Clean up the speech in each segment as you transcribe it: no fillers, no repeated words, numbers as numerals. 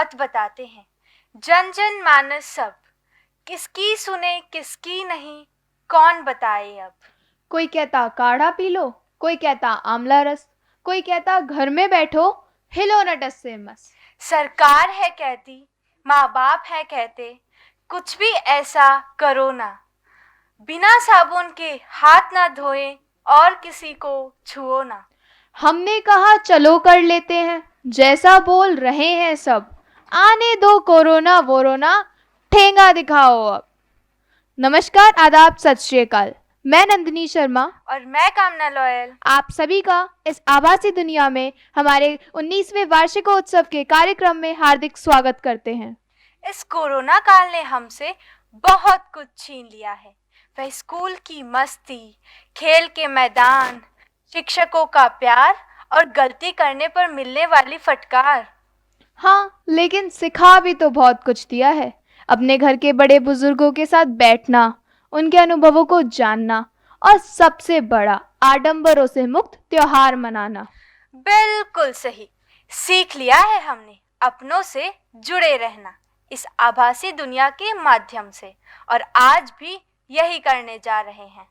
बहुत बताते हैं, जन जन मानस सब, किसकी सुने किसकी नहीं, कौन बताए अब। कोई कहता काढ़ा पी लो, कोई कहता आंवला रस, कोई कहता घर में बैठो, हिलो न टस से मस। सरकार है कहती, माँ बाप है कहते, कुछ भी ऐसा करो ना, बिना साबुन के हाथ ना धोए और किसी को छुओ ना। हमने कहा चलो कर लेते हैं, जैसा बोल रहे हैं सब, आने दो कोरोना वोरोना, ठेंगा दिखाओ अब। नमस्कार, आदाब, सत श्री अकाल। मैं नंदिनी शर्मा और मैं कामना लॉयल आप सभी का इस आभासी दुनिया में हमारे 19वें वार्षिकोत्सव के कार्यक्रम में हार्दिक स्वागत करते हैं। इस कोरोना काल ने हमसे बहुत कुछ छीन लिया है। वह स्कूल की मस्ती, खेल के मैदान, शिक्षकों का प्यार और गलती करने पर मिलने वाली फटकार। हाँ, लेकिन सिखा भी तो बहुत कुछ दिया है। अपने घर के बड़े बुजुर्गों के साथ बैठना, उनके अनुभवों को जानना और सबसे बड़ा, आडंबरों से मुक्त त्योहार मनाना। बिल्कुल सही। सीख लिया है हमने अपनों से जुड़े रहना इस आभासी दुनिया के माध्यम से, और आज भी यही करने जा रहे हैं।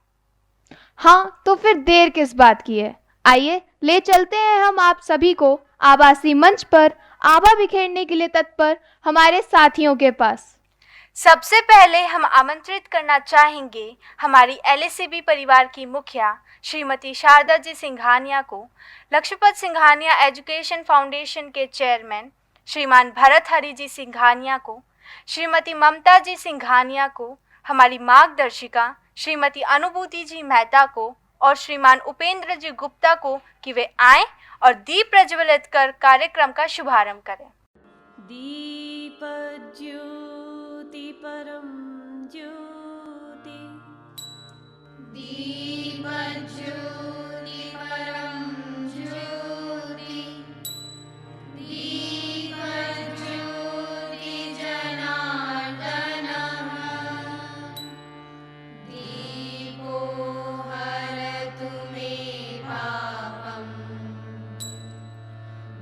हाँ, तो फिर देर किस बात की है? आइए ले चलते हैं हम आप सभी को आभासी मंच पर आभा बिखेरने के लिए तत्पर हमारे साथियों के पास। सबसे पहले हम आमंत्रित करना चाहेंगे हमारी एलएसीबी परिवार की मुखिया श्रीमती शारदा जी सिंघानिया को, लक्ष्मीपत सिंघानिया एजुकेशन फाउंडेशन के चेयरमैन श्रीमान भरत हरि जी सिंघानिया को, श्रीमती ममता जी सिंघानिया को, हमारी मार्गदर्शिका श्रीमती अनुभूति जी मेहता को और श्रीमान उपेंद्र जी गुप्ता को कि वे आएं और दीप प्रज्वलित कर कार्यक्रम का शुभारंभ करें। दीपज्योति परम ज्योति, दीपज्योति परम ज्योति, दीपज्योति जनार्दनः, दीपो हरतु मे पापम्,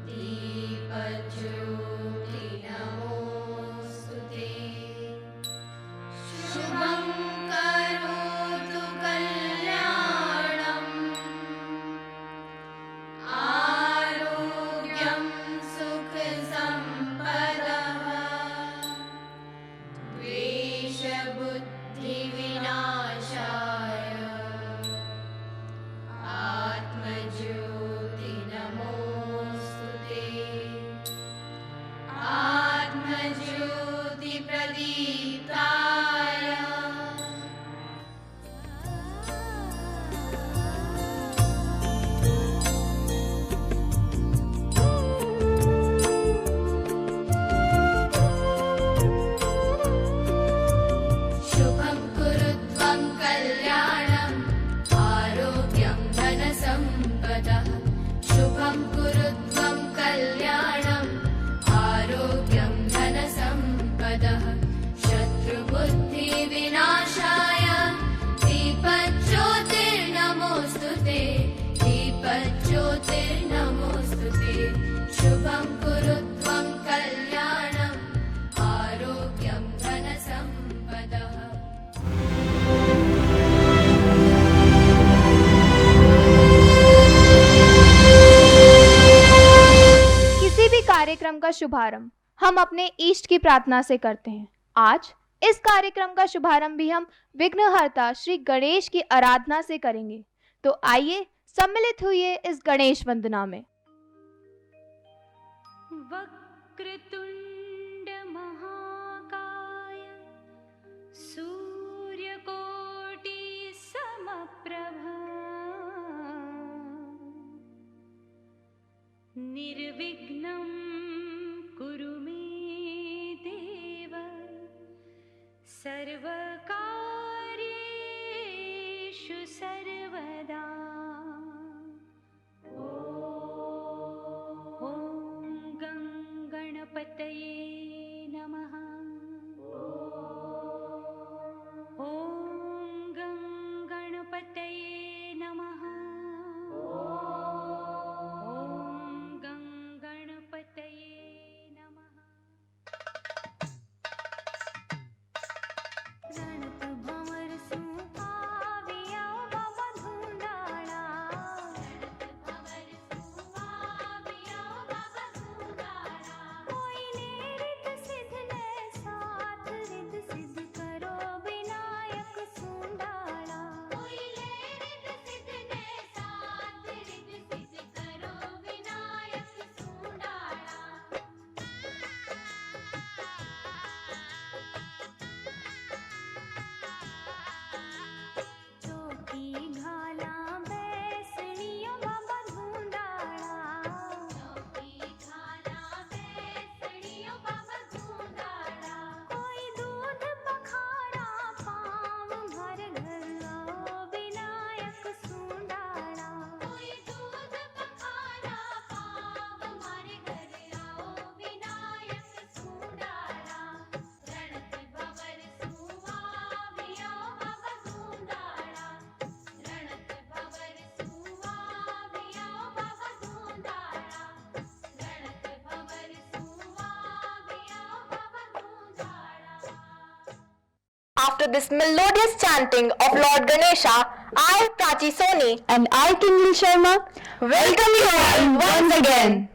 दीपज्योति नमोस्तुते, शुभं करोतु कल्याणम्, आरोग्यं सुखसम्पदः, द्वेषबुद्धिविनाशाय, आत्मज्योति नमोस्तुते, आत्मज्योति प्रदीप्ताय। शुभं कुरुत्वं कल्याणम्, आरोग्यं धनसम्पदः, शुभं कुरुत्वं कल्याणम्, आरोग्यं धनसम्पदः, शत्रुबुद्धिविनाशाय, दीपज्योतिर्नमोऽस्तुते, दीपज्योतिर्नमोऽस्तुते, शुभं कुरुत्वं कल्याणम्, आरोग्यं धनसम्पदः। किसी भी कार्यक्रम का शुभारंभ हम अपने इष्ट की प्रार्थना से करते हैं। आज इस कार्यक्रम का शुभारंभ भी हम विघ्नहर्ता श्री गणेश की आराधना से करेंगे। तो आइए सम्मिलित हुए इस गणेश वंदना में। वक्रतुंड महाकाय, सूर्यकोटि समप्रभा, निर्विघ्नं कुरु मे देव, सर्वकार्येषु सर्वदा। ॐ गं गणपतये नमः। ॐ गं गणपतये नमः। ॐ गं गणपतये नमः। after this melodious chanting of Lord Ganesha, I, Prachi Soni, And I, Kingley Sharma, welcome you all once again.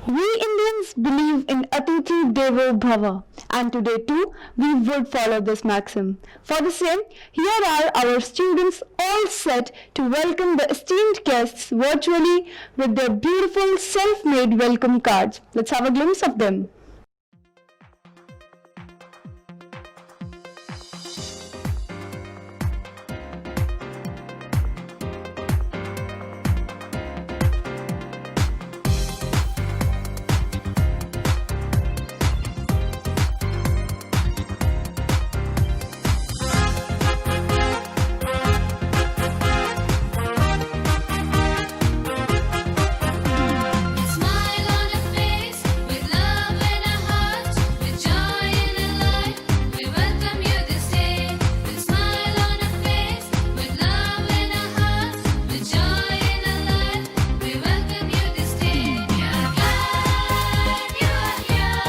we Indians believe in Atithi Devo Bhava, and today too we would follow this maxim. For the same, here are our students all set to welcome the esteemed guests virtually with their beautiful self-made welcome cards. Let's have a glimpse of them. Smile on a face with love in a heart, with joy in a life. We welcome you this day. With smile on a face with love in a heart, with joy in a life. We welcome you this day. We are glad you are here.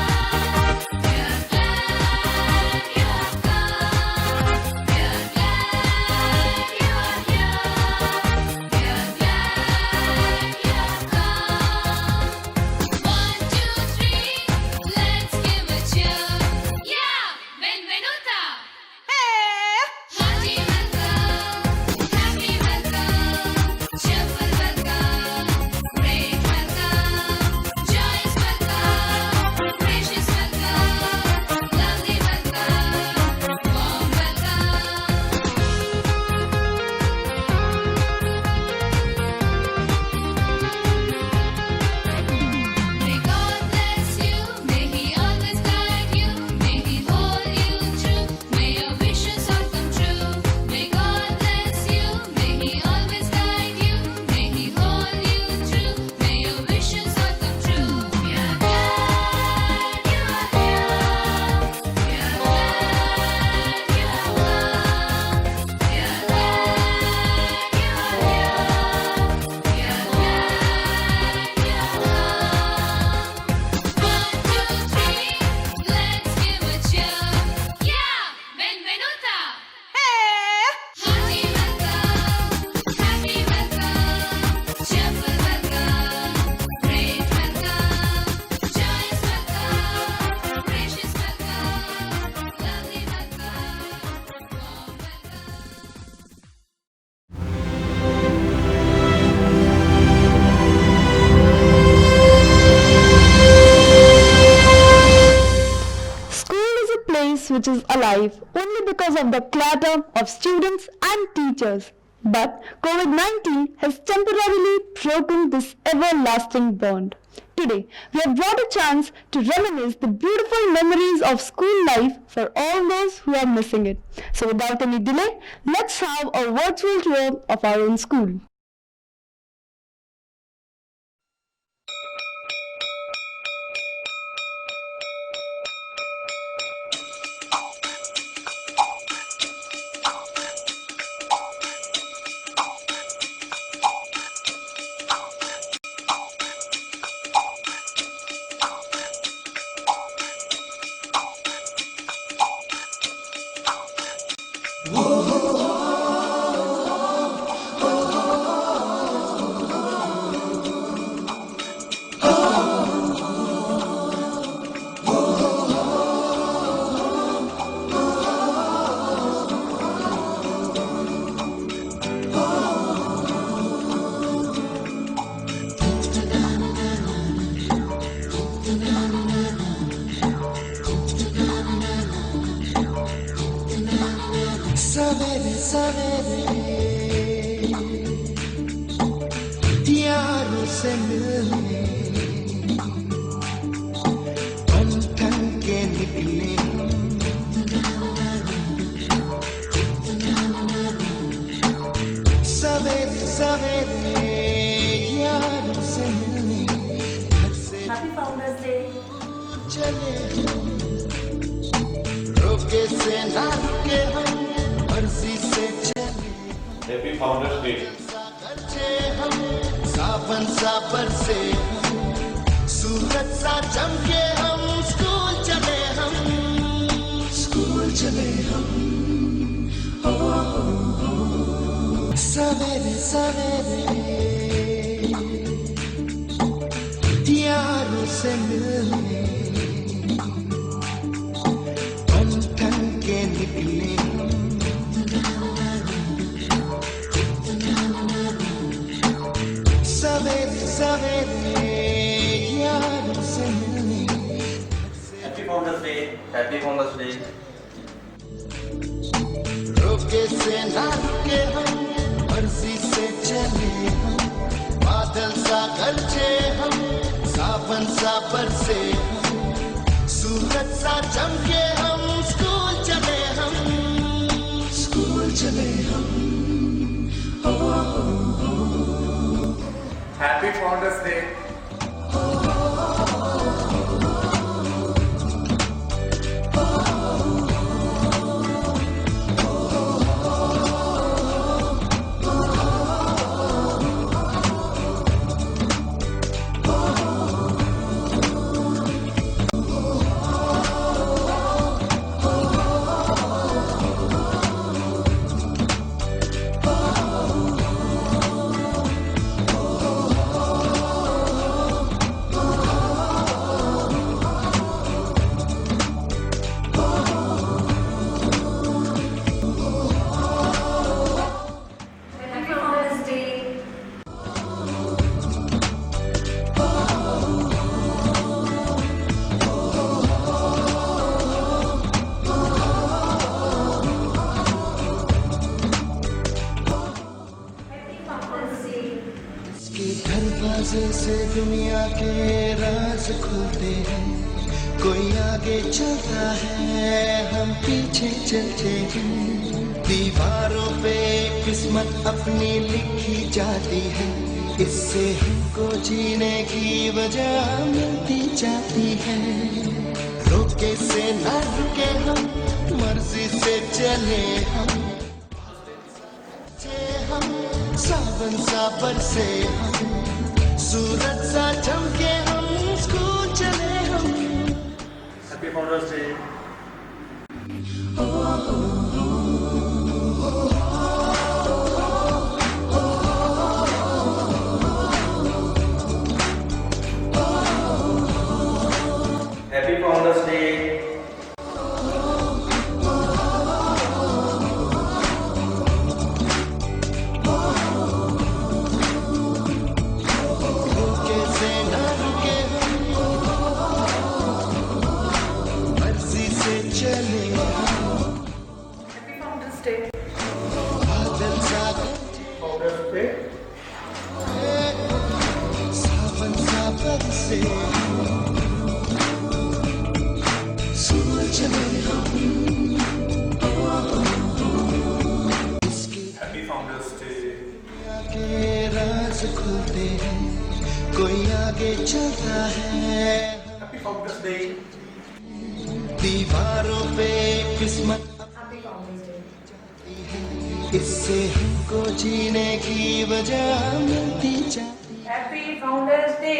We are glad you have come. We are glad you are here. We are glad you have come. 1, 2, 3, let's give a cheer. Yeah, benvenuta. Hearty welcome, happy welcome, cheerful welcome, great welcome, joyous welcome, gracious welcome, lovely welcome, warm welcome. May God bless you, may He always guide you, may He hold you true, may your wishes all come true. May God bless you, may He always guide you, may He hold you true, may your wishes all come true. We are glad you are here. We are glad you have come. We are glad you are here. We are glad you have come. 1, 2, 3, let's give a cheer. Yeah, benvenuta. Hearty welcome, happy welcome, cheerful welcome, great welcome, joyous welcome, gracious welcome, lovely welcome, warm welcome. School is a place which is alive only because of the clatter of students and teachers. But COVID-19 has temporarily broken this everlasting bond. Today, we have brought a chance to reminisce the beautiful memories of school life for all those who are missing it. So without any delay, let's have a virtual tour of our own school. सवेरे सवेरे यारों से मिलने बन ठन के निकले सवेरे सवेरे यारों से मिलने घर से Happy Founders Day. चले रोके से ना रुके हम मर्जी से चले Happy Founders Day. करते हम सावन सा बरसे हम, सूरज सा चमके हम, स्कूल चले हम, स्कूल चले हम। सवेरे सवेरे यारों से मिलने बन ठन के निकले सवेरे सवेरे यारों से मिलने। Happy founders day, happy founders day. रोके से ना रुके हम, मर्जी से चले हम, बादल सा गरजे हम, सावन सा बरसे हम, सूरज सा चमके हम, स्कूल चले हम, स्कूल चले हम। Happy founders day. इसके दरवाजे से दुनिया के राज खुलते हैं, कोई आगे चलता है हम पीछे चलते हैं, दीवारों पे किस्मत अपनी लिखी जाती है, इससे हमको जीने की वजह मिलती जाती है। रोके से ना रुके हम, मर्जी से चले हम, सावन सा बरसे हम, सूरज सा चमके हम, स्कूल चले हम। Happy founders day. Happy founders day. रोके से ना रुके हम, मर्जी से चले हम, बादल सा फाउंडर्स डे। सावन सा बरसे हम, स्कूल चले हम। इसके हैप्पी फाउंडर्स डे। के राज खुलते हैं, कोई आगे चलता है, हैप्पी फाउंडर्स डे। दीवारों पे किस्मत इससे हमको जीने की वजह मिलती जाती है। Happy founders day.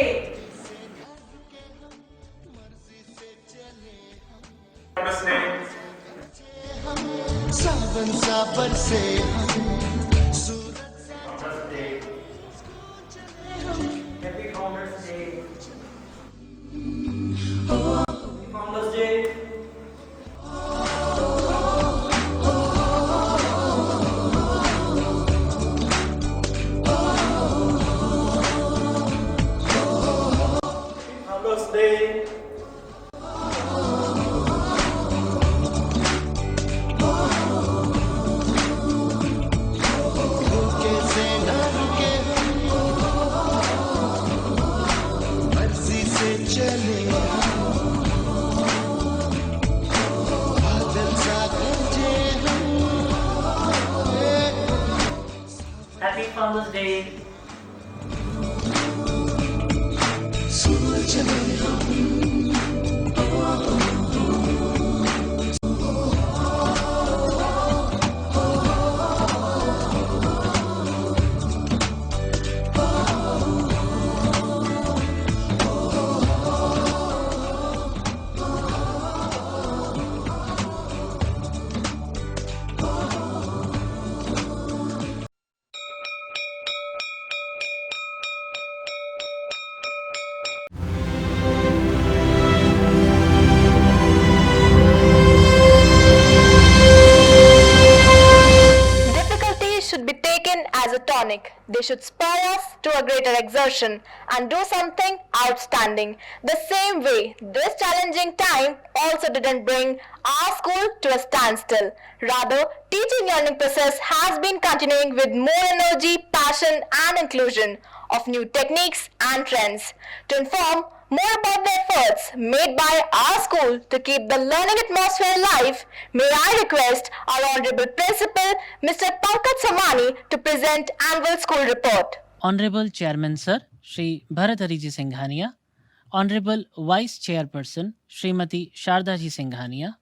Founders day. सावन सा बरसे हम, सूरज founders day. Happy founders day. Founders day. Founders day. रोके से ना रुके हम, मर्जी से चले हम, बादल सा गरजे हम, हैप्पी फाउंडर्स डे। स्कूल चले हम। pandemic, they should spur us to a greater exertion and do something outstanding. The same way, this challenging time also didn't bring our school to a standstill. Rather, teaching learning process has been continuing with more energy, passion and inclusion of new techniques and trends. To inform more about the efforts made by our school to keep the learning atmosphere alive, may I request our Honorable Principal, Mr. Pankaj Samani, to present annual school report. Honorable Chairman Sir, Shri Bharathariji Singhania, Honorable Vice Chairperson, Srimati Shardaji Singhania,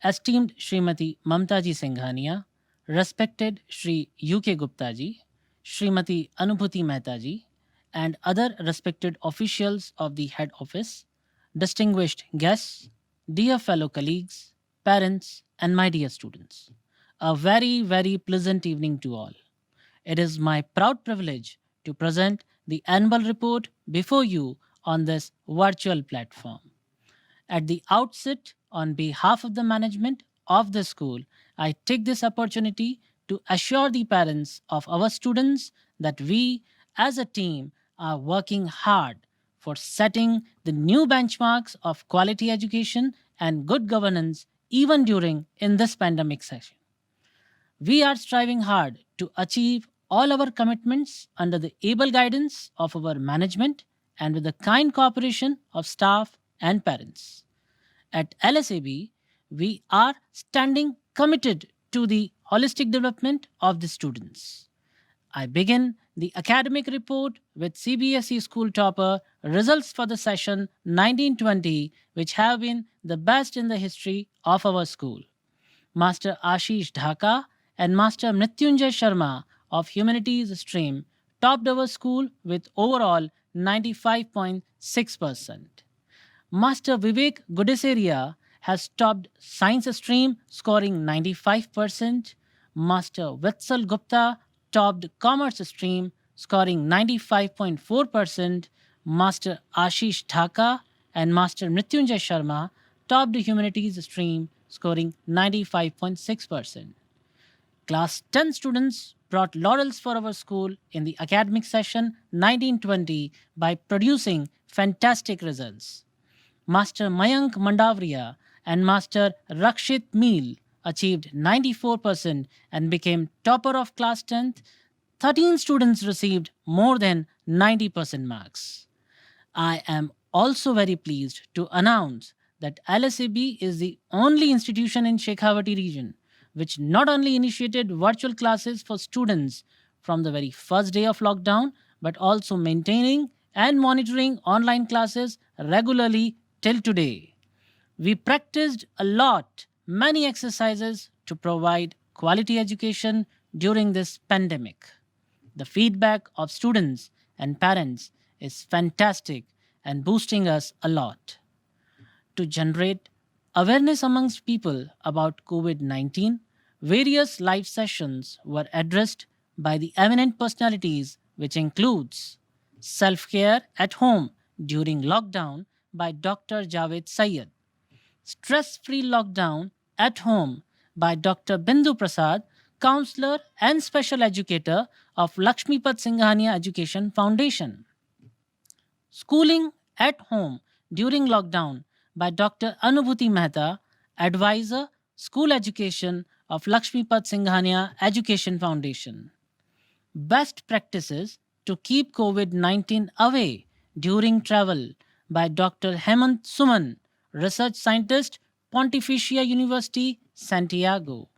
esteemed Srimati Mamtaji Singhania, respected Shri U.K. Gupta ji, Srimati Anubhuti Mehta ji, and other respected officials of the head office, distinguished guests, dear fellow colleagues, parents, and my dear students. A very, very pleasant evening to all. It is my proud privilege to present the annual report before you on this virtual platform. At the outset, on behalf of the management of the school, I take this opportunity to assure the parents of our students that we, as a team, are working hard for setting the new benchmarks of quality education and good governance even during in this pandemic session. We are striving hard to achieve all our commitments under the able guidance of our management and with the kind cooperation of staff and parents. At LSAB, we are standing committed to the holistic development of the students. I begin the academic report with CBSE school topper results for the session 1920, which have been the best in the history of our school. Master Ashish Dhaka and Master Mrityunjay Sharma of Humanities stream topped our school with overall 95.6%. Master Vivek Gudeseria has topped Science stream scoring 95%. Master Vatsal Gupta topped Commerce stream scoring 95.4%. Master Ashish Dhaka and Master Mrityunjay Sharma topped Humanities stream scoring 95.6%. Class 10 students brought laurels for our school in the academic session 1920 by producing fantastic results. Master Mayank Mandavria and Master Rakshit Meel achieved 94% and became topper of class 10th. 13 students received more than 90% marks. I am also very pleased to announce that LSAB is the only institution in Shekhawati region which not only initiated virtual classes for students from the very first day of lockdown, but also maintaining and monitoring online classes regularly till today. We practiced a lot, many exercises to provide quality education during this pandemic. The feedback of students and parents is fantastic and boosting us a lot. To generate awareness amongst people about COVID-19, various live sessions were addressed by the eminent personalities, which includes self-care at home during lockdown by Dr. Javed Syed, stress-free lockdown at home by Dr. Bindu Prasad, counselor and special educator of Lakshmipad Singhania Education Foundation, schooling at home during lockdown by Dr. Anubhuti Mehta, advisor, school education of Lakshmipad Singhania Education Foundation. Best practices to keep COVID-19 away during travel by Dr. Hemant Suman, research scientist, Pontificia University, Santiago.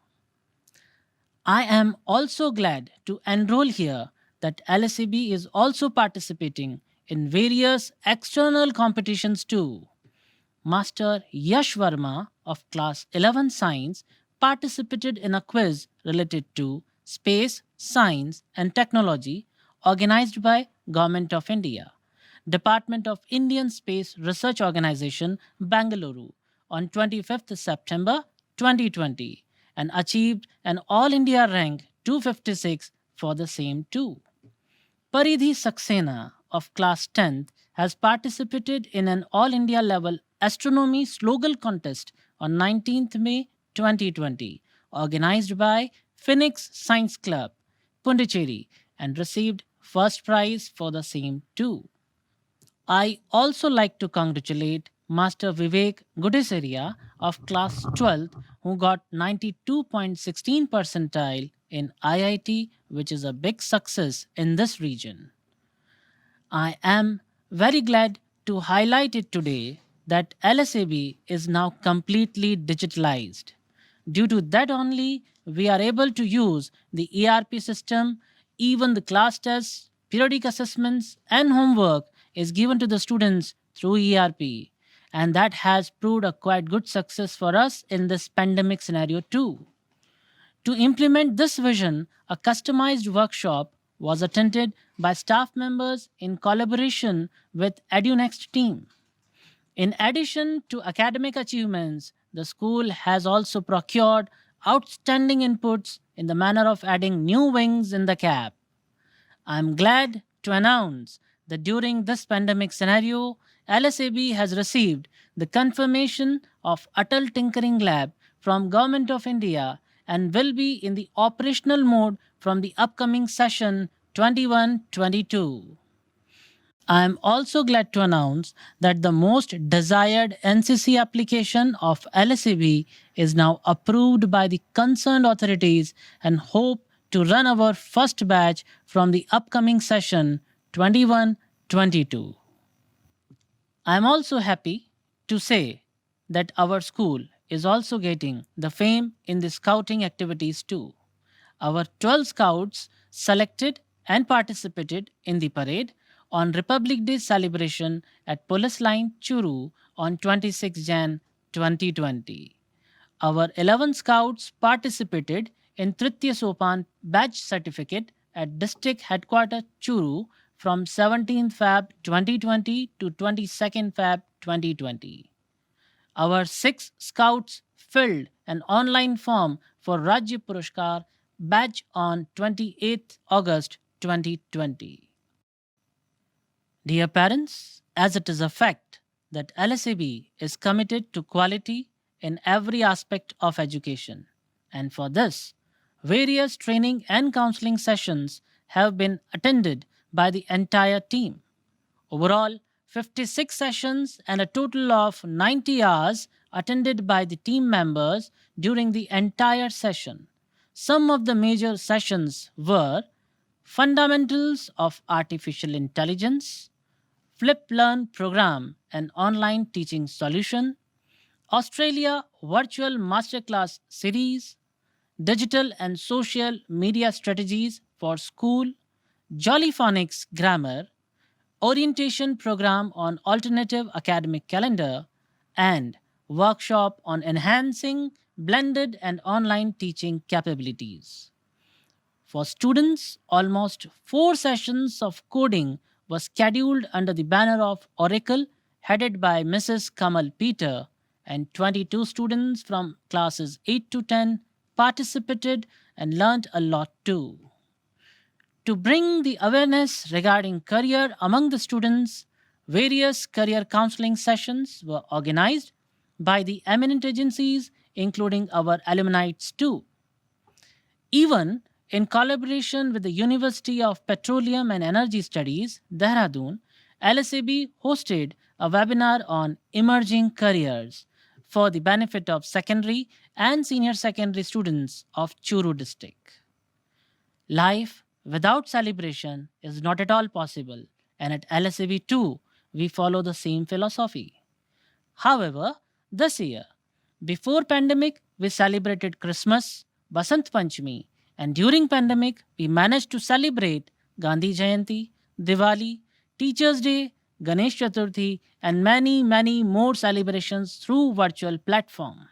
I am also glad to enroll here that LSAB is also participating in various external competitions too. Master Yash Verma of Class 11 Science participated in a quiz related to space, science and technology organized by Government of India, Department of Indian Space Research Organization, Bangalore on 25th September 2020 and achieved an All India rank 256 for the same too. Paridhi Saxena of class 10th has participated in an All India level astronomy slogan contest on 19th May 2020 organized by Phoenix Science Club, Pondicherry, and received first prize for the same too. I also like to congratulate Master Vivek Gudesaria of class 12th who got 92.16 percentile in IIT, which is a big success in this region. I am very glad to highlight it today that LSAB is now completely digitalized. Due to that only, we are able to use the ERP system, even the class tests, periodic assessments, and homework is given to the students through ERP. And that has proved a quite good success for us in this pandemic scenario too. To implement this vision, a customized workshop was attended by staff members in collaboration with EduNext team. In addition to academic achievements, the school has also procured outstanding inputs in the manner of adding new wings in the cap. I am glad to announce that during this pandemic scenario, LSAB has received the confirmation of Atal Tinkering Lab from Government of India and will be in the operational mode from the upcoming session 21-22. I am also glad to announce that the most desired NCC application of LSAB is now approved by the concerned authorities and hope to run our first batch from the upcoming session 21-22. I am also happy to say that our school is also getting the fame in the scouting activities too. Our 12 scouts selected and participated in the parade on Republic Day celebration at Police Line Churu on 26 Jan 2020. Our 11 scouts participated in Tritiya Sopan badge certificate at district headquarters Churu from 17th Feb 2020 to 22nd Feb 2020. Our 6 scouts filled an online form for Rajya Purushkar badge on 28th August 2020. Dear parents, as it is a fact that LSAB is committed to quality in every aspect of education, and for this, various training and counseling sessions have been attended by the entire team. Overall, 56 sessions and a total of 90 hours attended by the team members during the entire session. Some of the major sessions were Fundamentals of Artificial Intelligence, Flip Learn Program and Online Teaching Solution, Australia Virtual Masterclass Series, Digital and Social Media Strategies for School, Jollyphonics Grammar, Orientation Program on Alternative Academic Calendar, and Workshop on Enhancing Blended and Online Teaching Capabilities. For students, almost 4 sessions of coding was scheduled under the banner of Oracle, headed by Mrs. Kamal Peter, and 22 students from classes 8 to 10 participated and learned a lot too. To bring the awareness regarding career among the students, various career counseling sessions were organized by the eminent agencies, including our alumni too. Even in collaboration with the University of Petroleum and Energy Studies, Dehradun, LSAB hosted a webinar on emerging careers for the benefit of secondary and senior secondary students of Churu district. Life without celebration is not at all possible, and at LSAB too, we follow the same philosophy. However, this year, before pandemic, we celebrated Christmas, Basant Panchami, and during pandemic, we managed to celebrate Gandhi Jayanti, Diwali, Teachers' Day, Ganesh Chaturthi, and many more celebrations through virtual platform.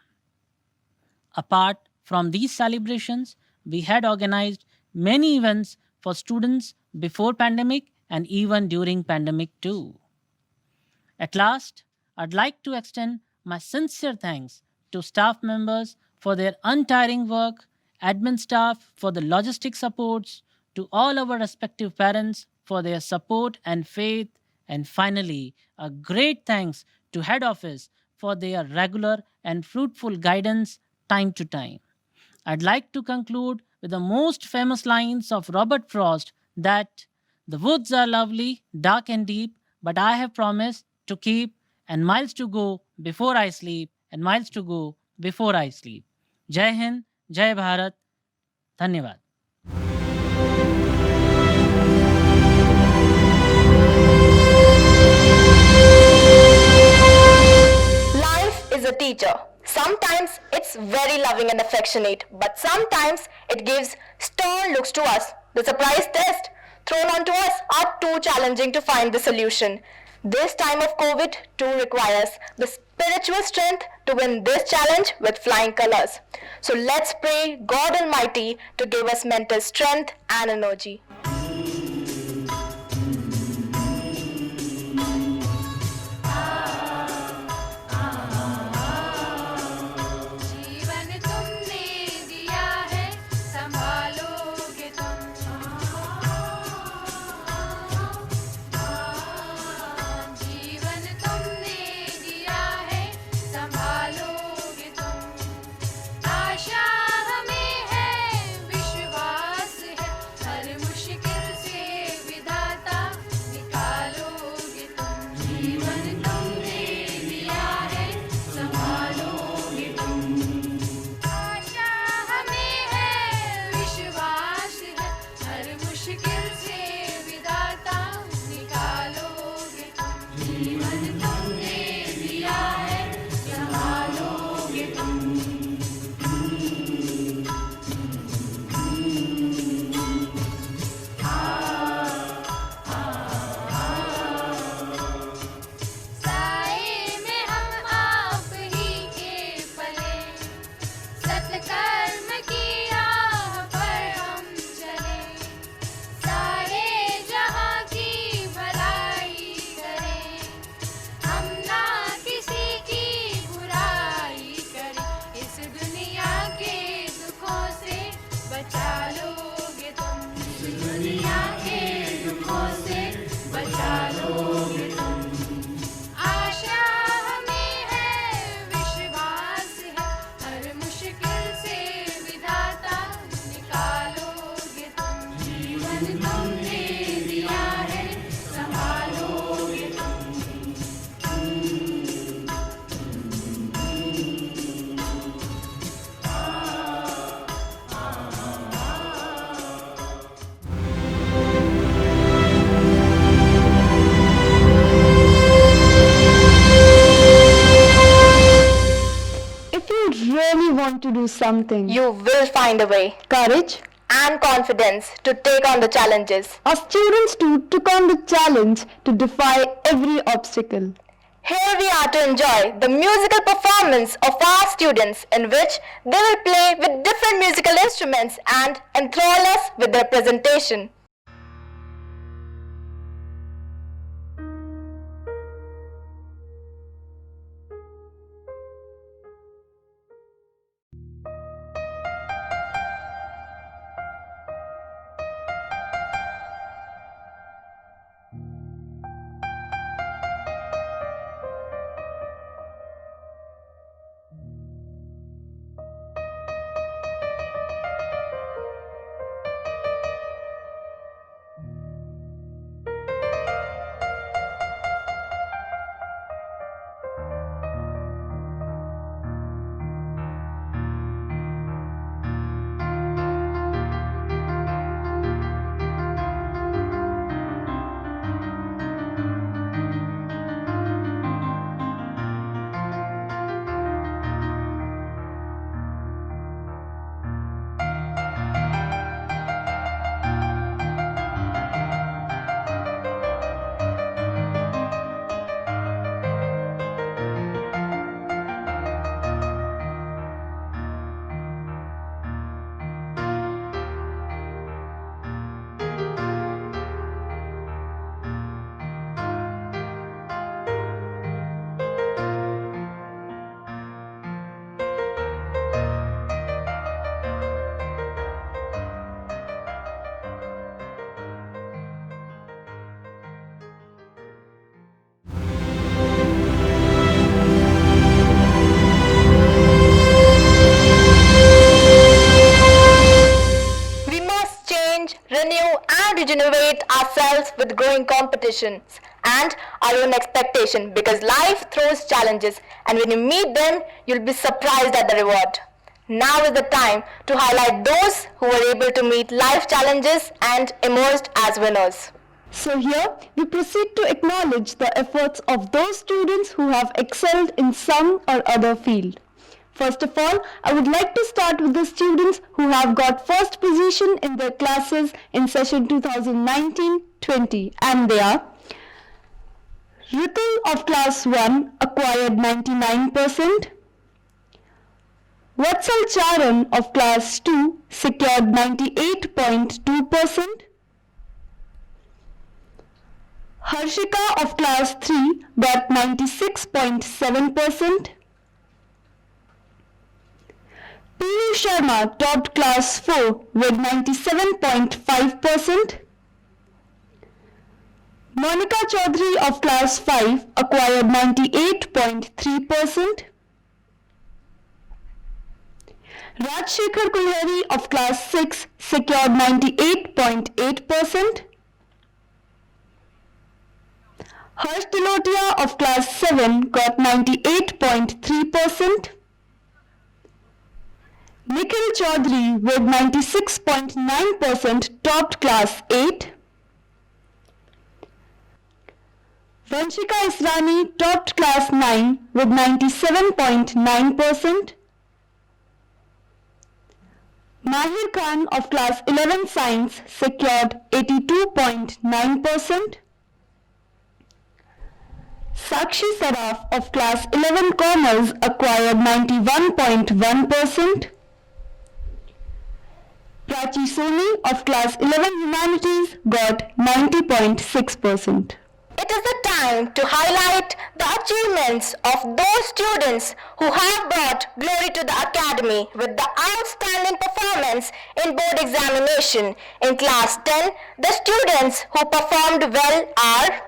Apart from these celebrations, we had organized many events for students before pandemic and even during pandemic too. At last, I'd like to extend my sincere thanks to staff members for their untiring work, admin staff for the logistic supports, to all our respective parents for their support and faith, and finally, a great thanks to head office for their regular and fruitful guidance time to time. I'd like to conclude with the most famous lines of Robert Frost that the woods are lovely, dark and deep, but I have promised to keep, and miles to go before I sleep, and miles to go before I sleep. Jai Hind, Jai Bharat, धन्यवाद. Life is a teacher. Sometimes it's very loving and affectionate, but sometimes it gives stern looks to us. The surprise test thrown onto us are too challenging to find the solution. This time of COVID too requires the spiritual strength to win this challenge with flying colors. So let's pray God Almighty to give us mental strength and energy. जीवन तुमने दिया है संभालोगे तुम जीवन तुमने दिया है संभालोगे तुम आशा हमें है विश्वास है हर मुश्किल से विधाता निकालोगे तुम जीवन तुमने दिया है संभालोगे आशा हमें है विश्वास है हर मुश्किल से विधाता निकालोगे तुम जीवन तुमने दिया है संभालोगे तुम साए में हम आप ही के पले सत्कर्म की राह पर हम चले सारे जहां की भलाई करें हम ना किसी की बुराई करें इस दुनिया के दुखों से बचा लोगे तुम इस दुनिया के दुखों से बचा लोगे तुम आशा हमें है विश्वास है हर मुश्किल से विधाता निकालोगे तुम जीवन तुमने दिया है संभालोगे तुम If you really want to do something, You will find a way courage, and confidence to take on the challenges. our students too took on the challenge to defy every obstacle. Here we are to enjoy the musical performance of our students in which they will play with different musical instruments and enthrall us with their presentation. regenerate ourselves with growing competitions and our own expectation, because life throws challenges and when you meet them, you'll be surprised at the reward. Now is the time to highlight those who were able to meet life challenges and emerged as winners. So here we proceed to acknowledge the efforts of those students who have excelled in some or other field. First of all, I would like to start with the students who have got first position in their classes in session 2019-20, and they are Ritul of class 1 acquired 99%, Vatsal Charan of class 2 secured 98.2%, Harshika of class 3 got 96.7%, Piyu Sharma topped class 4 with 97.5%, Monica Chaudhary of class 5 acquired 98.3%, Rajshekhar Kulhari of class 6 secured 98.8%, Harsh Tilotia of class 7 got 98.3%, Nikhil Chaudhary with 96.9% topped class 8, Vanshika Israni topped class 9 with 97.9%, Mahir Khan of class 11 Science secured 82.9%, Sakshi Saraf of class 11 Commerce acquired 91.1%, Prachi Soni of class 11 Humanities got 90.6%. It is the time to highlight the achievements of those students who have brought glory to the academy with the outstanding performance in board examination. In class 10, the students who performed well are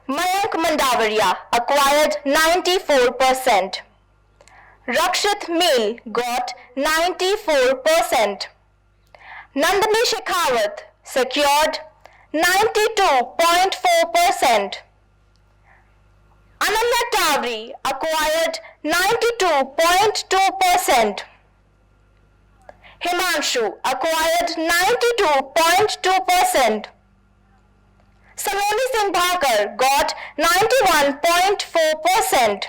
Mayank Mandavaria acquired 94%, Rakshit Mil got 94%, Nandini Shekhawat secured 92.4%, Ananya Tavri acquired 92.2%, Himanshu acquired 92.2%, Saloni Singh Bhakar got 91.4%,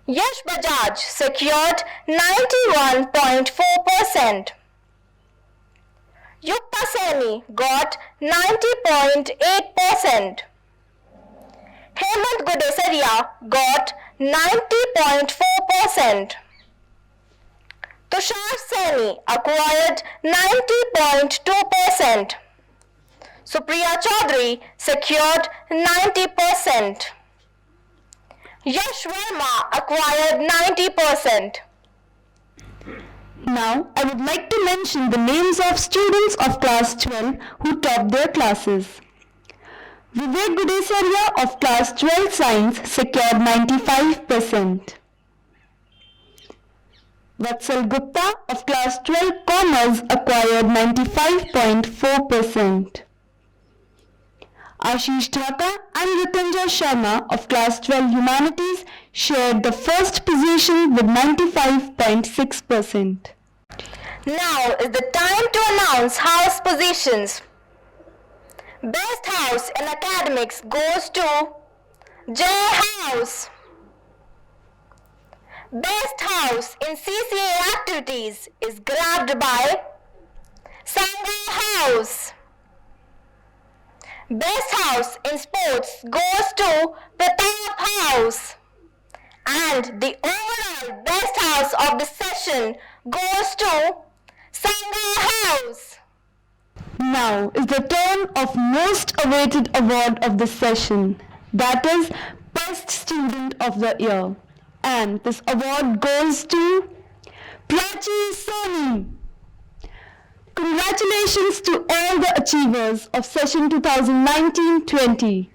Yash Bajaj secured 91.4%, Yukta Saini got 90.8%, Hemant Godesaria got 90.4%, Tushar Saini acquired 90.2%, Supriya Chaudhary secured 90%, Yash Verma acquired 90%. Now, I would like to mention the names of students of class 12 who topped their classes. Vivek Gudesaria of class 12 Science secured 95%. Vatsal Gupta of class 12 Commerce acquired 95.4%. Ashish Dhaka and Ritunjay Sharma of class 12 Humanities shared the first position with 95.6%. Now is the time to announce house positions. Best house in academics goes to J House. Best house in CCA activities is grabbed by Sangha House. Best house in sports goes to Pratap House. And the overall best house of the session goes to Sangha House. Now is the turn of most awaited award of the session, that is Best Student of the Year. And this award goes to Prachi Soni. Congratulations to all the achievers of session 2019-20.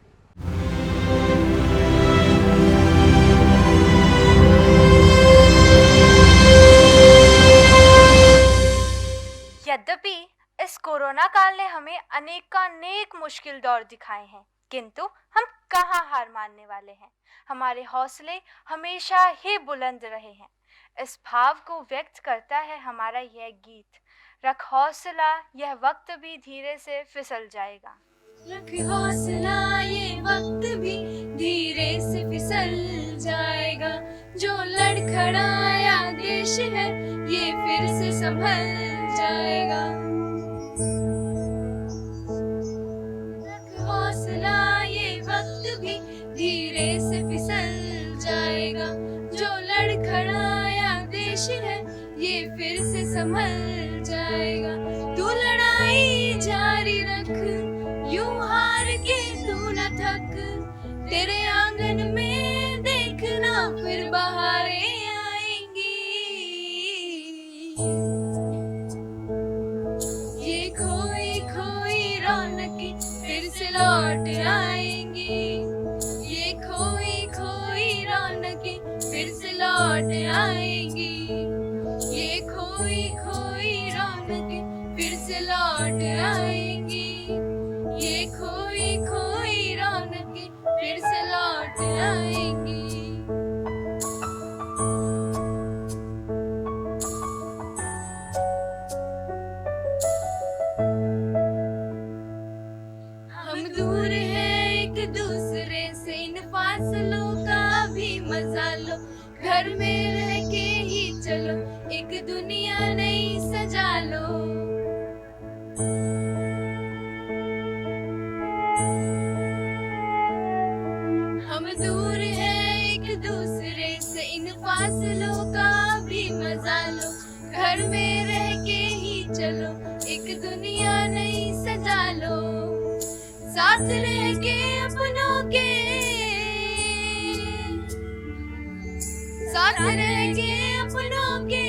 यद्यपि इस corona काल साल ने हमें अनेकानेक मुश्किल दौर दिखाए हैं, किंतु हम कहाँ हार मानने वाले हैं। हमारे हौसले हमेशा ही बुलंद रहे हैं। इस भाव को व्यक्त करता है हमारा यह गीत। रख हौसला, यह वक्त भी धीरे से फिसल जाएगा। रख हौसला, ये वक्त भी धीरे से फिसल जाएगा। जो लड़खड़ाया देश है, ये फिर से संभल जाएगा। रख हौसला, ये वक्त भी धीरे से फिसल जाएगा। जो लड़खड़ाया देश है, ये फिर से संभल जाएगा। तू लड़ाई जारी रख, यूं हार के तू न थक। तेरे आंगन में देखना फिर बहारें आएंगी। ये खोई खोई रौनकें फिर से लौट आएंगी। ये खोई खोई रौनकें फिर से लौट आएंगी। ये खोई खोई रौनकें फिर से लौट आएंगी। ये खोई खोई रौनकें फिर से लौट आएंगी। हम दूर हैं एक दूसरे से, इन फासलों का भी मजा लो। घर में रह के ही चलो, एक दुनिया नई सजा लो। हम दूर हैं एक दूसरे से, इन फासलों का भी मजा लो। घर में रह के ही चलो, एक दुनिया नई सजा लो। साथ रह के अपनों के, साथ रह के अपनों के,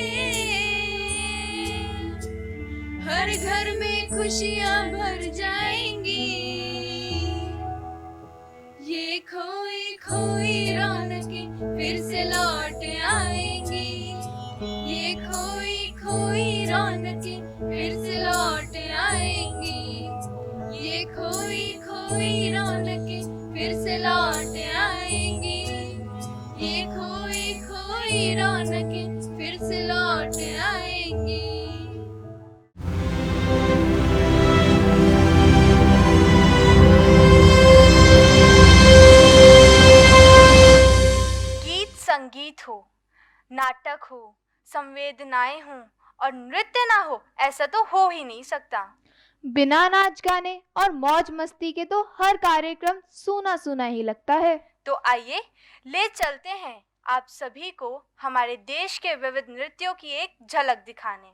हर घर में खुशियां भर जाएंगी। ये खोई खोई रौनकें फिर से लौट आएंगी। ये खोई खोई रौनकें फिर से लौट आएंगी। ये खोई खोई रौनकें फिर से लौट आएंगी। ये खोई खोई रौनकें फिर से लौट आएंगी। संगीत हो, नाटक हो, संवेदनाएं हों और नृत्य ना हो, ऐसा तो हो ही नहीं सकता। बिना नाच गाने और मौज मस्ती के तो हर कार्यक्रम सूना सूना ही लगता है। तो आइए ले चलते हैं आप सभी को हमारे देश के विविध नृत्यों की एक झलक दिखाने।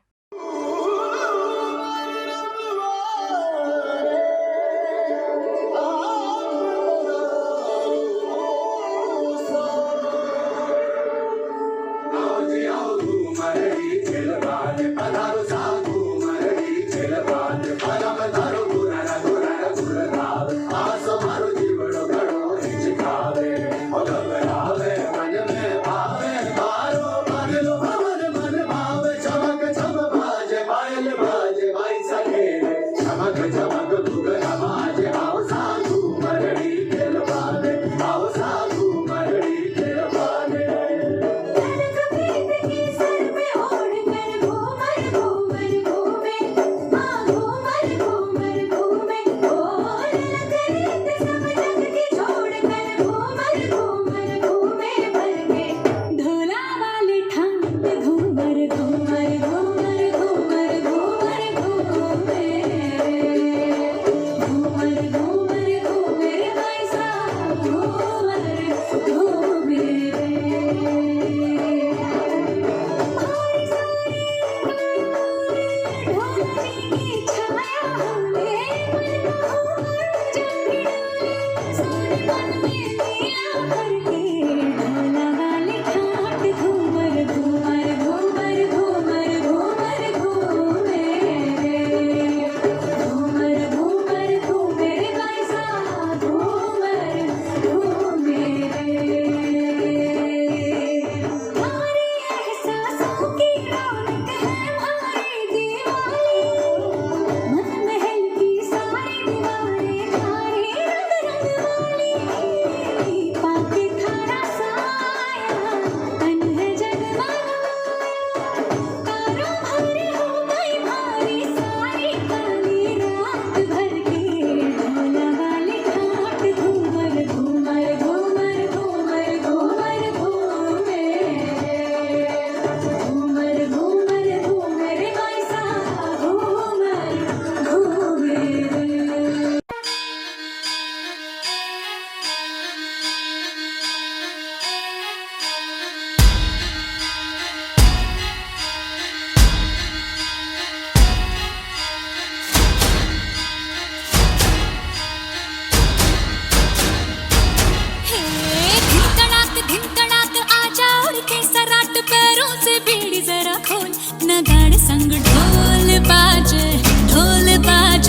मन भावे चमक चम बाजे पायल बाजे।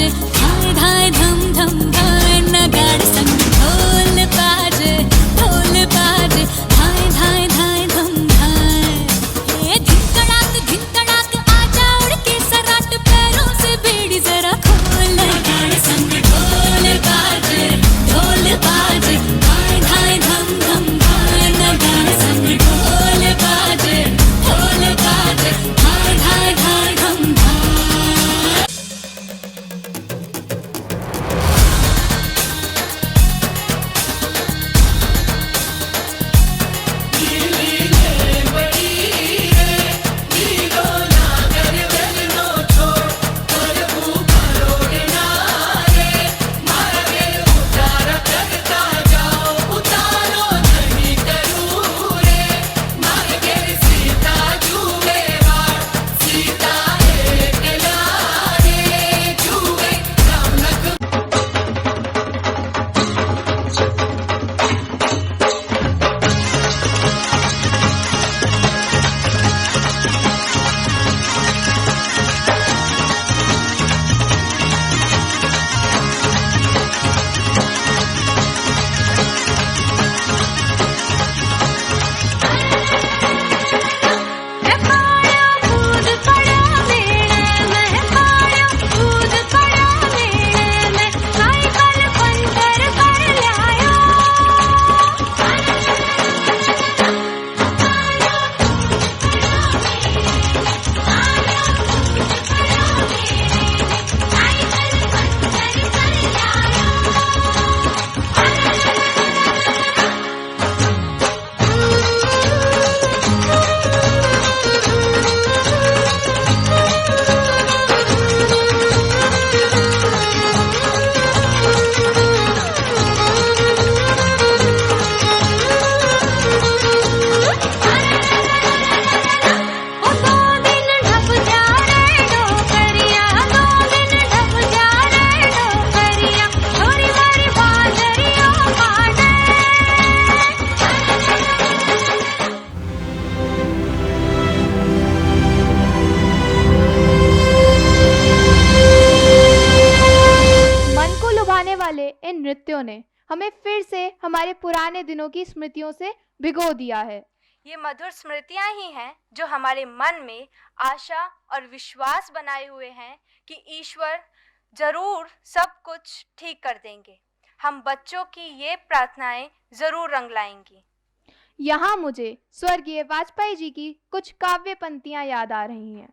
बाजे धाय धाय धम धम धाय नगाड़ संग ढोल बाजे धाय धाय धाय धम धाय ये धिन तड़ाक आजा उड़ के सराट पैरों से बेड़ी जरा खोल नगाड़ संग ढोल बाजे धाय धाय धम धम धाय नगाड़ संग ढोल बाजे धाय धाय धाय धम धाय इन नृत्यों ने हमें फिर से हमारे पुराने दिनों की स्मृतियों से भिगो दिया है। ये मधुर स्मृतियां ही हैं जो हमारे मन में आशा और विश्वास बनाए हुए हैं कि ईश्वर जरूर सब कुछ ठीक कर देंगे। हम बच्चों की ये प्रार्थनाएं जरूर रंग लाएंगी। यहाँ मुझे स्वर्गीय वाजपेयी जी की कुछ काव्य पंक्तियां याद आ रही हैं।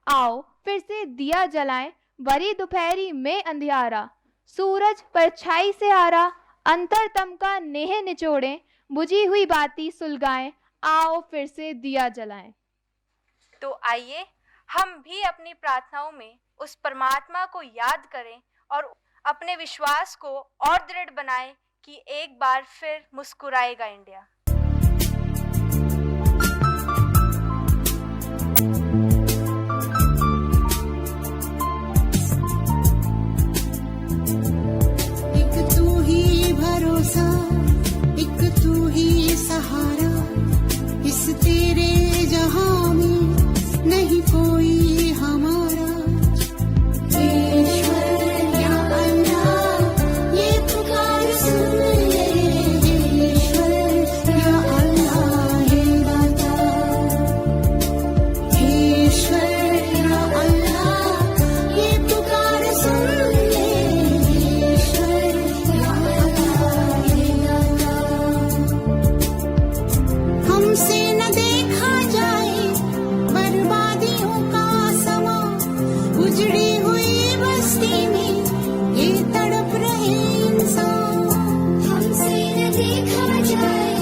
आओ फिर से दिया जलाएं, बड़ी दोपहरी में अंधियारा, सूरज परछाई से आरा, अंतरतम का नेह निचोड़ें, बुझी हुई बाती सुलगाएं, आओ फिर से दिया जलाएं। तो आइए हम भी अपनी प्रार्थनाओं में उस परमात्मा को याद करें और अपने विश्वास को और दृढ़ बनाएं कि एक बार फिर मुस्कुराएगा इंडिया। एक तू ही भरोसा, एक तू ही सहारा, इस तेरे जहां में नहीं कोई हमारा। ईश्वर या अल्लाह ये पुकार सुन ले, ईश्वर या अल्लाह हे दाता, ईश्वर या अल्लाह ये पुकार सुन ले, ईश्वर या अल्लाह हे दाता। हमसे न देखा जाए बर्बादियों का समा, उजड़ी हुई बस्ती में ये तड़प रहे इंसान। हमसे न देखा जाए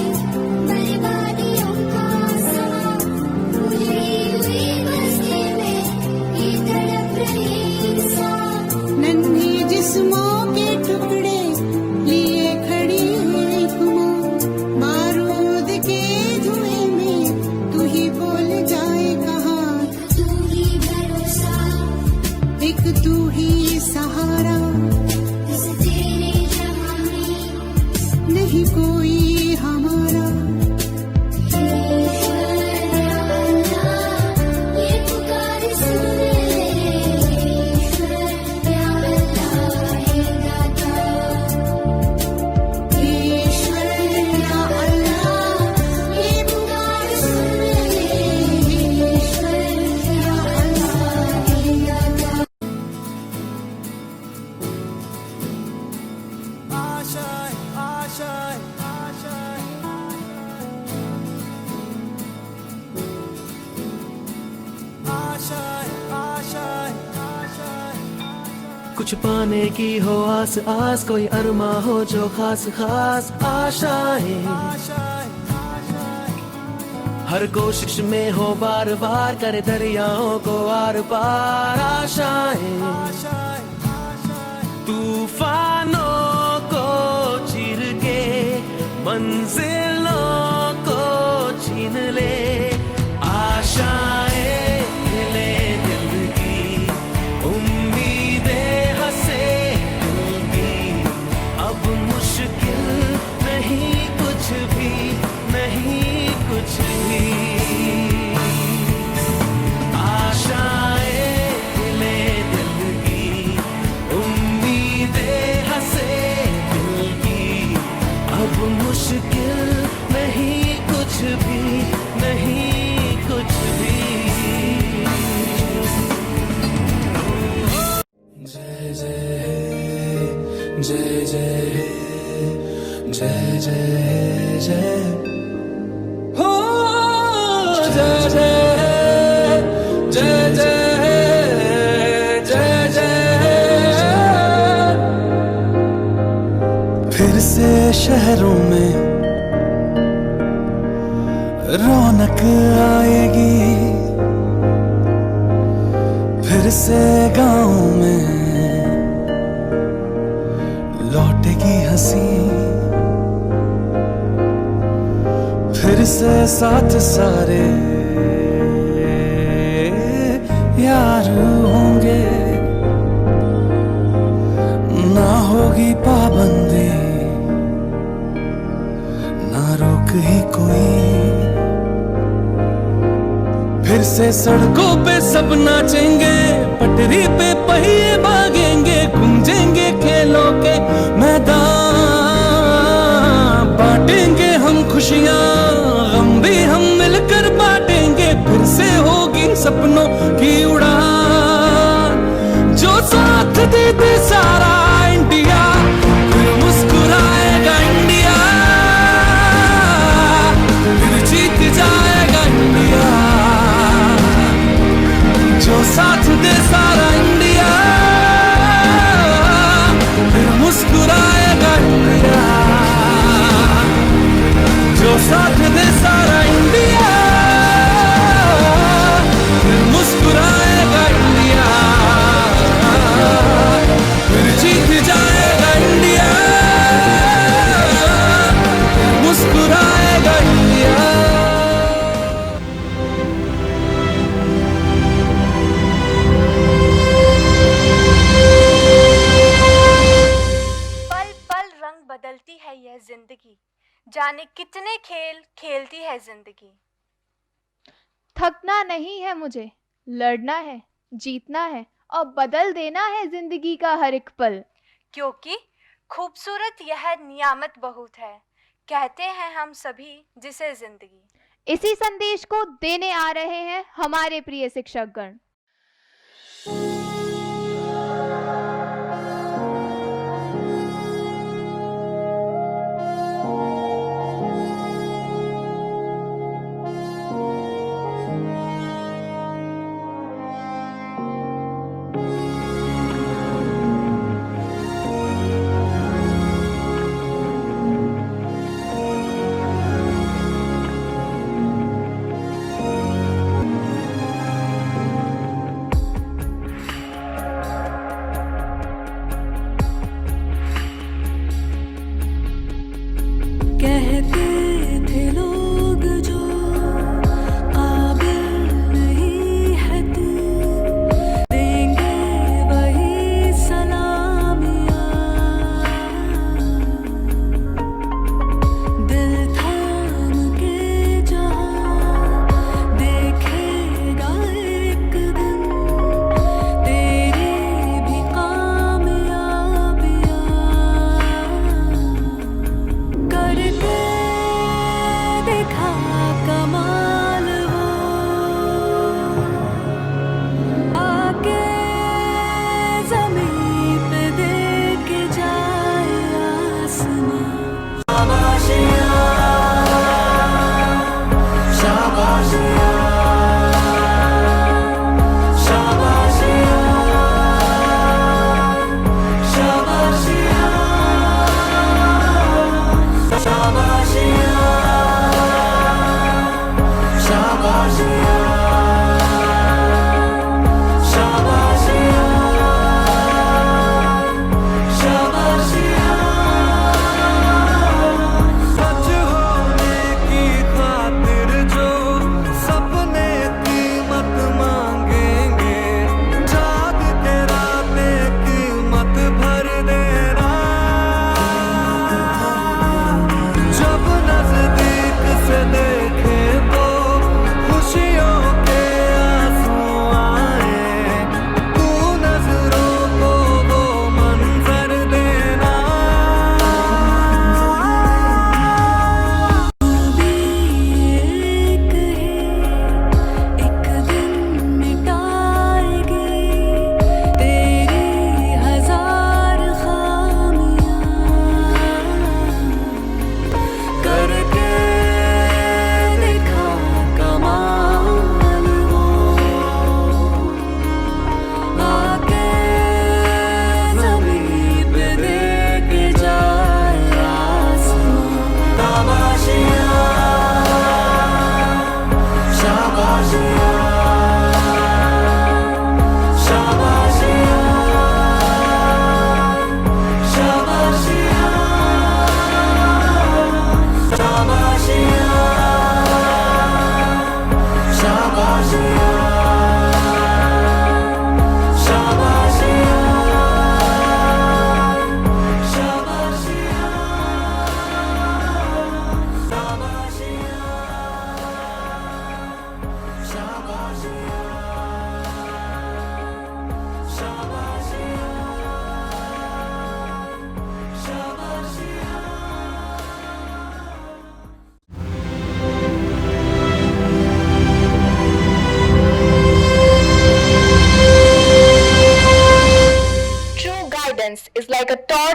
बर्बादियों का समा, उजड़ी हुई बस्ती में ये तड़प रहे इंसान। नन्हे जिस्मों के टुकड़े लिए खड़ी एक माँ, बारूद के धुएं में तू ही बोल जाए कहाँ। तू ही भरोसा, एक तू ही सहारा, इस तेरे जहां में नहीं कोई कुछ पाने की हो आस आस, कोई अरमा हो जो खास खास आशाएं, हर कोशिश में हो बार बार, करे दरियाओं को आर पार आशाएं, तूफानों को चीर के मंजिलों को छीन ले आशाएं, ले दिल की उम्मीदें हंसे दिल की, अब मुश्किल नहीं कुछ भी, नहीं कुछ भी, आशाएं ले दिल की उम्मीदें हंसे दिल की, अब मुश्किल नहीं कुछ भी, नहीं कुछ भी। जय जय जय जय जय जय जय हो, जय जय जय जय जय जय। फिर से शहरों में रौनक आएगी, फिर से गाँव में लौटेगी हंसी, फिर से साथ सारे यार होंगे, ना होगी पाबंदी, ना रोक ही कोई, फिर से सड़कों पे सब नाचेंगे, पटरी पे पहिए भागेंगे, गूंजेंगे खेलों के मैदान, बांटेंगे हम खुशियाँ, गम भी हम मिलकर बांटेंगे, फिर से होगी सपनों की उड़ान, जो साथ दे दे सारा इंडिया, फिर मुस्कुराएगा इंडिया, फिर जीत जाएगा इंडिया, जो साथ दे सारा इंडिया, फिर मुस्कुराएगा इंडिया, जो साथ दे सारा इंडिया, फिर मुस्कुराएगा इंडिया, फिर जीत जाएगा इंडिया, फिर मुस्कुराएगा इंडिया। बदलती है यह जिंदगी, जाने कितने खेल खेलती है जिंदगी। थकना नहीं है मुझे, लड़ना है, जीतना है और बदल देना है जिंदगी का हर एक पल, क्योंकि खूबसूरत यह नियामत बहुत है, कहते हैं हम सभी जिसे जिंदगी। इसी संदेश को देने आ रहे हैं हमारे प्रिय शिक्षकगण। कहते थे लोग जो काबिल नहीं है तू, देंगे वही सलामियाँ, दिल थाम के जहाँ देखेगा एक दिन तेरी भी कामयाबियाँ, करके देखा कमाल वो, आके जमीन पे दे के जाए आसमां।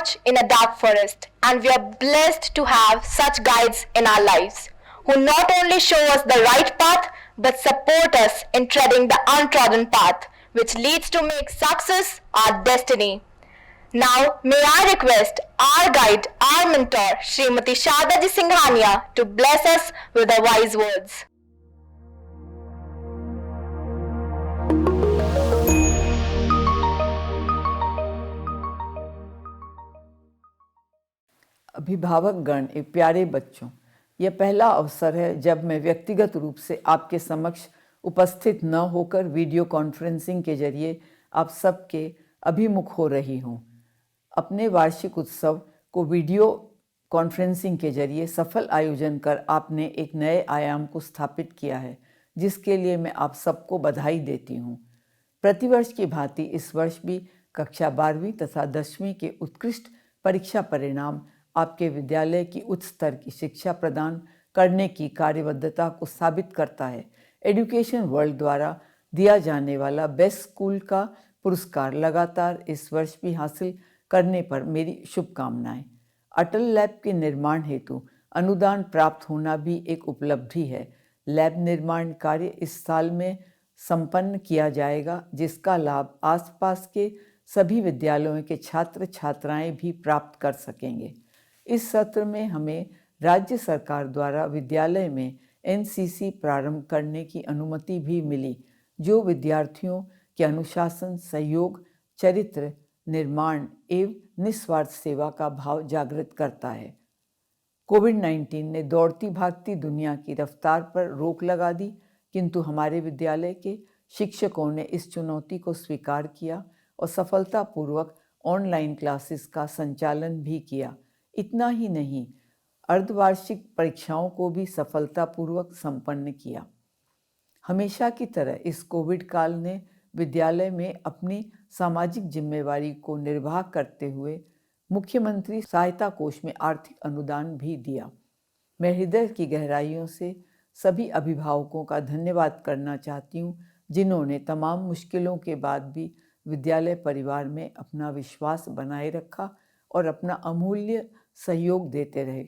march in a dark forest, and we are blessed to have such guides in our lives, who not only show us the right path, but support us in treading the untrodden path, which leads to make success our destiny. Now, may I request our guide, our mentor, Srimati Sharda Ji Singhania, to bless us with her wise words. अभिभावक गण एक प्यारे बच्चों, यह पहला अवसर है जब मैं व्यक्तिगत रूप से आपके समक्ष उपस्थित न होकर वीडियो कॉन्फ्रेंसिंग के जरिए आप सबके अभिमुख हो रही हूँ। अपने वार्षिक उत्सव को वीडियो कॉन्फ्रेंसिंग के जरिए सफल आयोजन कर आपने एक नए आयाम को स्थापित किया है, जिसके लिए मैं आप सबको बधाई देती हूँ। प्रतिवर्ष की भांति इस वर्ष भी कक्षा 12वीं तथा 10वीं के उत्कृष्ट परीक्षा परिणाम आपके विद्यालय की उच्च स्तर की शिक्षा प्रदान करने की कार्यबद्धता को साबित करता है। एजुकेशन वर्ल्ड द्वारा दिया जाने वाला बेस्ट स्कूल का पुरस्कार लगातार इस वर्ष भी हासिल करने पर मेरी शुभकामनाएं। अटल लैब के निर्माण हेतु अनुदान प्राप्त होना भी एक उपलब्धि है। लैब निर्माण कार्य इस साल में संपन्न किया जाएगा, जिसका लाभ आसपास के सभी विद्यालयों के छात्र छात्राएं भी प्राप्त कर सकेंगे। इस सत्र में हमें राज्य सरकार द्वारा विद्यालय में एनसीसी प्रारंभ करने की अनुमति भी मिली, जो विद्यार्थियों के अनुशासन, सहयोग, चरित्र निर्माण एवं निस्वार्थ सेवा का भाव जागृत करता है। कोविड-19 ने दौड़ती भागती दुनिया की रफ्तार पर रोक लगा दी, किंतु हमारे विद्यालय के शिक्षकों ने इस चुनौती को स्वीकार किया और सफलतापूर्वक ऑनलाइन क्लासेस का संचालन भी किया। इतना ही नहीं, अर्धवार्षिक परीक्षाओं को भी सफलतापूर्वक संपन्न किया। हमेशा की तरह इस कोविड काल ने विद्यालय में अपनी सामाजिक जिम्मेवारी को निर्वाह करते हुए मुख्यमंत्री सहायता कोष में आर्थिक अनुदान भी दिया। मैं हृदय की गहराइयों से सभी अभिभावकों का धन्यवाद करना चाहती हूँ, जिन्होंने तमाम मुश्किलों के बाद भी विद्यालय परिवार में अपना विश्वास बनाए रखा और अपना अमूल्य सहयोग देते रहे।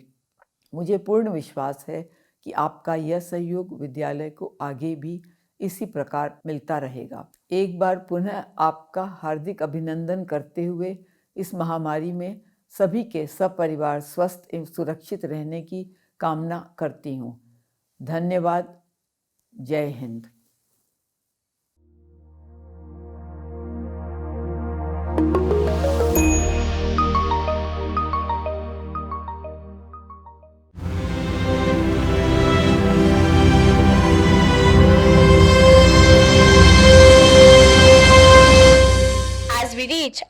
मुझे पूर्ण विश्वास है कि आपका यह सहयोग विद्यालय को आगे भी इसी प्रकार मिलता रहेगा। एक बार पुनः आपका हार्दिक अभिनंदन करते हुए इस महामारी में सभी के सपरिवार स्वस्थ एवं सुरक्षित रहने की कामना करती हूँ। धन्यवाद। जय Hind.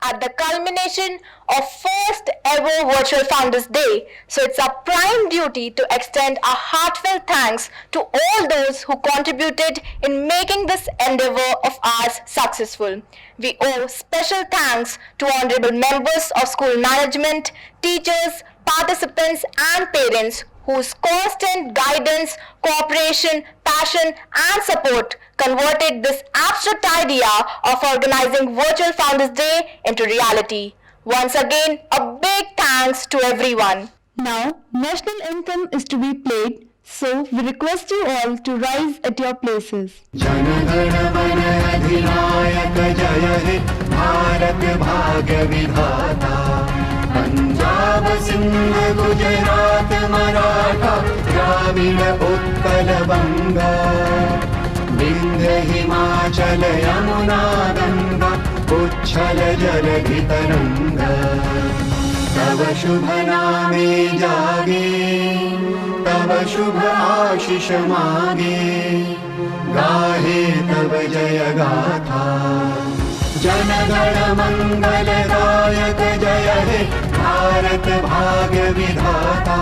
At the culmination of first ever Virtual Founders Day, so it's our prime duty to extend our heartfelt thanks to all those who contributed in making this endeavor of ours successful. We owe special thanks to honorable members of school management, teachers, participants and parents whose constant guidance, cooperation, passion and support converted this abstract idea of organizing Virtual Founders Day into reality. Once again, a big thanks to everyone. Now, national anthem is to be played, so we request you all to rise at your places. जनगण मन अधिनायक जय हे भारत भाग्य विधाता, पंजाब सिंध गुजरात मराठा द्राविड़ उत्कल बंगा, विंध्य हिमाचल यमुना गंगा उच्छल जलधि तरंगा। तव शुभ नामे जागे, तव शुभ आशीष मागे, गाहे तव जय गाथा। जनगण मंगलदायक जय हे भारत भाग्य विधाता,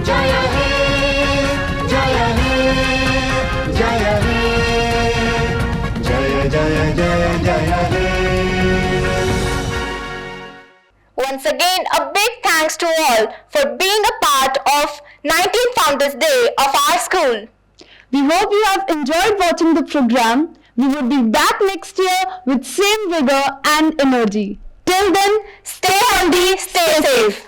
जय हे जय हे जय हे जय जय जय जय हे। Once again, a big thanks to all for being a part of 19th Founders Day of our school. We hope you have enjoyed watching the program. We will be back next year with same vigor and energy. Till then, Stay healthy, stay safe.